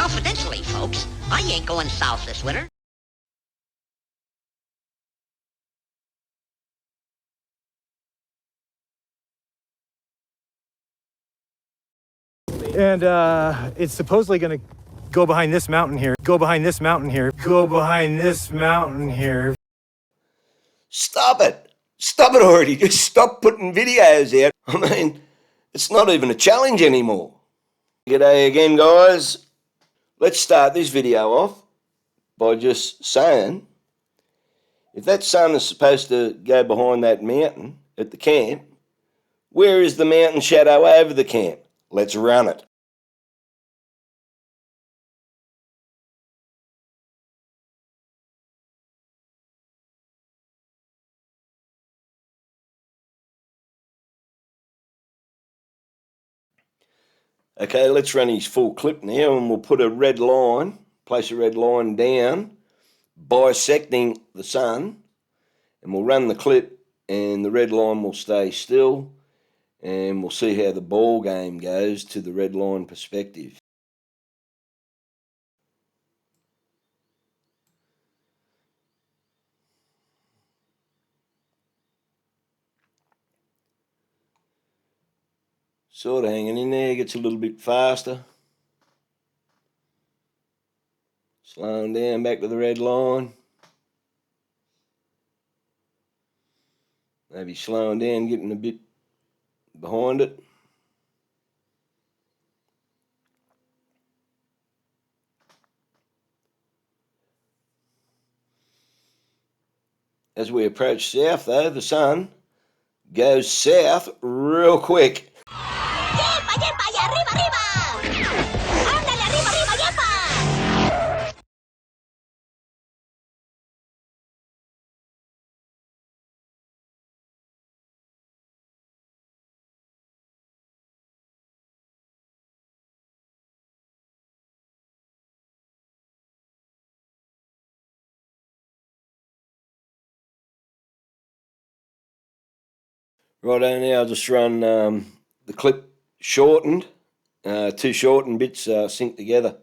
Confidentially, folks, I ain't going south this winter. And it's supposedly going to go behind this mountain here, go behind this mountain here, go behind this mountain here. Stop it. Stop it already. Just stop putting videos out. I mean, it's not even a challenge anymore. G'day again, guys. Let's start this video off by just saying, if that sun is supposed to go behind that mountain at the camp, where is the mountain shadow over the camp? Let's run it. Okay, let's run his full clip now, and we'll put a red line, place a red line down, bisecting the sun, and we'll run the clip, and the red line will stay still, and we'll see how the ball game goes to the red line perspective. Sort of hanging in there, gets a little bit faster. Slowing down back to the red line. Maybe slowing down, getting a bit behind it. As we approach south though, the sun goes south real quick. Righto, now I'll just run the clip shortened. Two shortened bits sync together.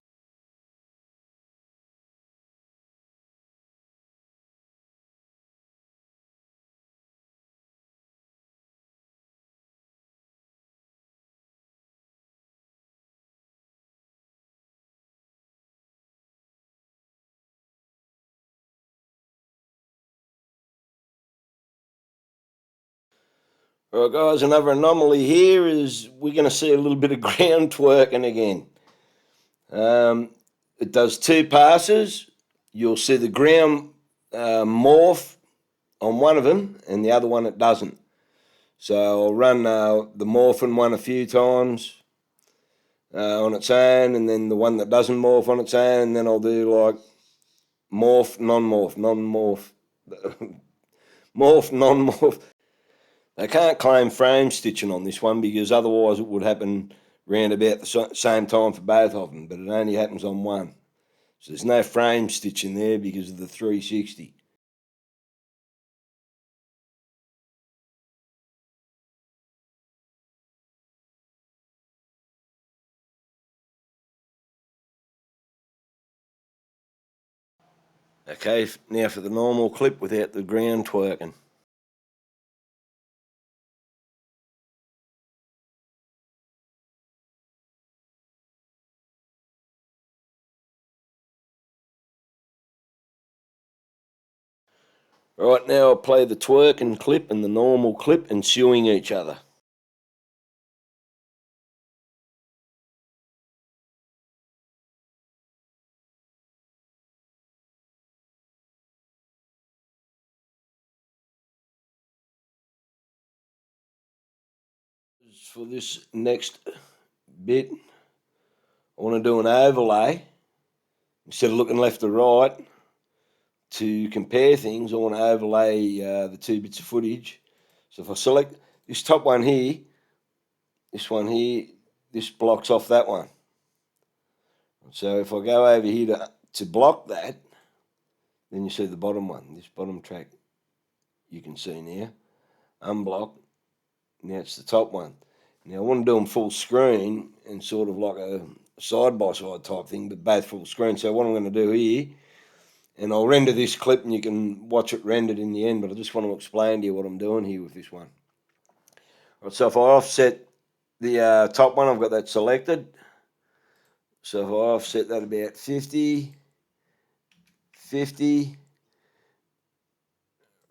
Right guys, another anomaly here is we're going to see a little bit of ground twerking again. It does two passes. You'll see the ground morph on one of them and the other one it doesn't. So I'll run the morphing one a few times on its own, and then the one that doesn't morph on its own, and then I'll do like morph, non-morph, non-morph, morph, non-morph. They can't claim frame stitching on this one because otherwise it would happen round about the same time for both of them, but it only happens on one. So there's no frame stitching there because of the 360. Okay, now for the normal clip without the ground twerking. Right, now I'll play the twerking clip and the normal clip ensuing each other. For this next bit, I want to do an overlay. Instead of looking left to right to compare things, I want to overlay the two bits of footage. So if I select this top one here, this blocks off that one. So if I go over here to block that, then you see the bottom one, this bottom track you can see now, unblock. Now it's the top one. Now I want to do them full screen and sort of like a side-by-side type thing, but both full screen. So what I'm going to do here, and I'll render this clip and you can watch it rendered in the end, but I just want to explain to you what I'm doing here with this one. Right, so if I offset the top one, I've got that selected. So if I offset that about 50, 50,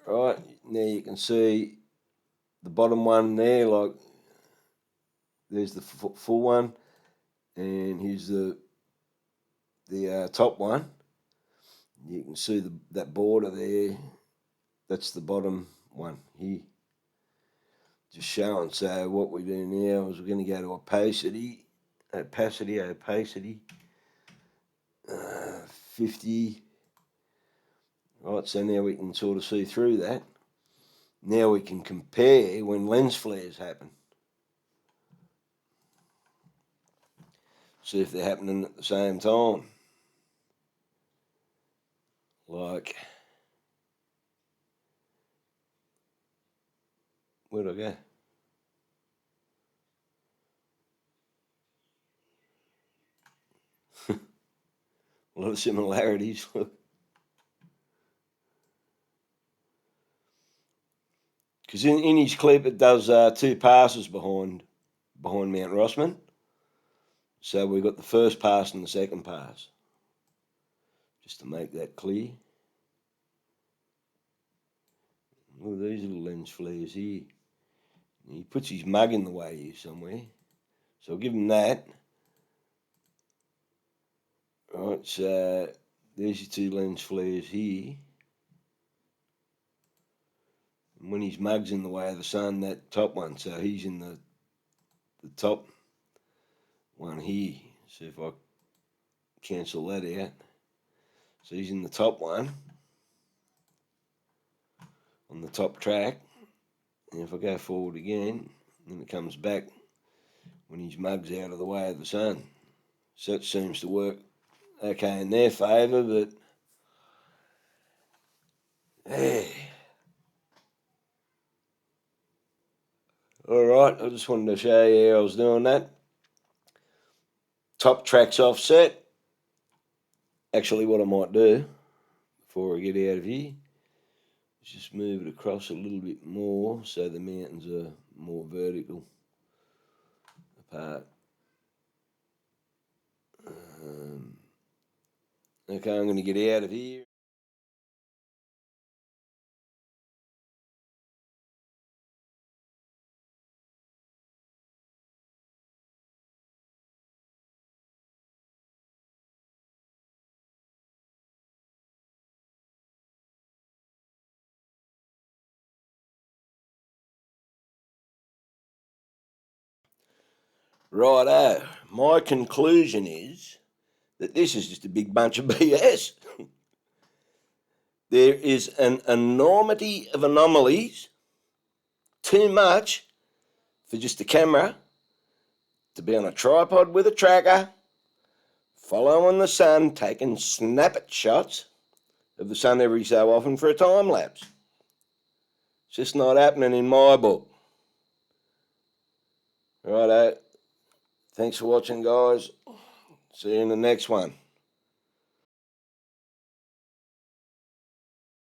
right, now you can see the bottom one there, like there's the full one, and here's the top one. You can see that border there, that's the bottom one here. Just showing. So what we do now is we're going to go to opacity, 50. Right, so now we can sort of see through that. Now we can compare when lens flares happen. See if they're happening at the same time. Like, where'd I go? A lot of similarities, look. Because in his clip it does 2 passes behind Mount Rossman. So we've got the first pass and the second pass. Just to make that clear. Look at these little lens flares here. He puts his mug in the way here somewhere. So I'll give him that. Right, so there's your 2 lens flares here. And when his mug's in the way of the sun, that top one, so he's in the top one here. See if I cancel that out. So he's in the top one, on the top track. And if I go forward again, then it comes back when his mug's out of the way of the sun. So it seems to work okay in their favour, but hey. Alright, I just wanted to show you how I was doing that. Top track's offset. Actually, what I might do before I get out of here is just move it across a little bit more so the mountains are more vertical apart. Okay, I'm going to get out of here. Righto, my conclusion is that this is just a big bunch of BS. There is an enormity of anomalies, too much for just a camera to be on a tripod with a tracker, following the sun, taking snap-it shots of the sun every so often for a time lapse. It's just not happening in my book. Righto. Thanks for watching, guys. See you in the next one.